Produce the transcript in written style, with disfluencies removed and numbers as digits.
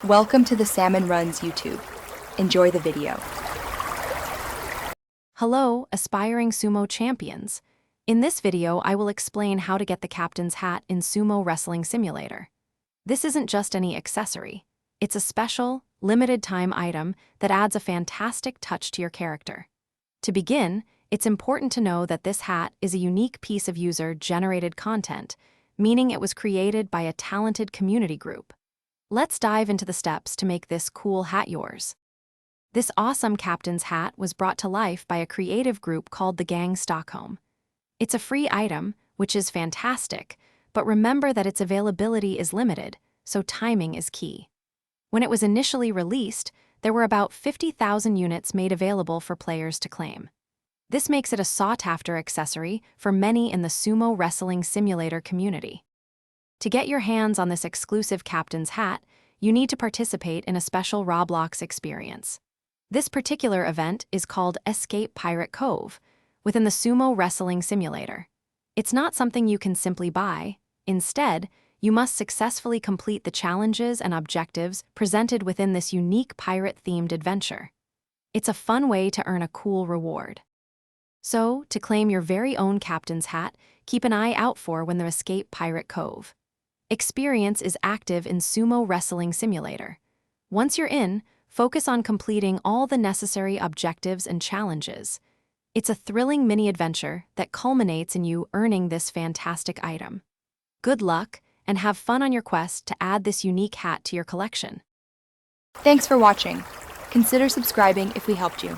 Welcome to the Salmon Runs YouTube. Enjoy the video. Hello, aspiring sumo champions. In this video, I will explain how to get the captain's hat in Sumo Wrestling Simulator. This isn't just any accessory. It's a special, limited-time item that adds a fantastic touch to your character. To begin, it's important to know that this hat is a unique piece of user-generated content, meaning it was created by a talented community group. Let's dive into the steps to make this cool hat yours. This awesome captain's hat was brought to life by a creative group called the Gang Stockholm. It's a free item, which is fantastic, but remember that its availability is limited, so timing is key. When it was initially released, there were about 50,000 units made available for players to claim. This makes it a sought-after accessory for many in the Sumo Wrestling Simulator community. To get your hands on this exclusive captain's hat, you need to participate in a special Roblox experience. This particular event is called Escape Pirate Cove, within the Sumo Wrestling Simulator. It's not something you can simply buy. Instead, you must successfully complete the challenges and objectives presented within this unique pirate-themed adventure. It's a fun way to earn a cool reward. So, to claim your very own captain's hat, keep an eye out for when the Escape Pirate Cove experience is active in Sumo Wrestling Simulator. Once you're in, focus on completing all the necessary objectives and challenges. It's a thrilling mini-adventure that culminates in you earning this fantastic item. Good luck, and have fun on your quest to add this unique hat to your collection. Thanks for watching. Consider subscribing if we helped you.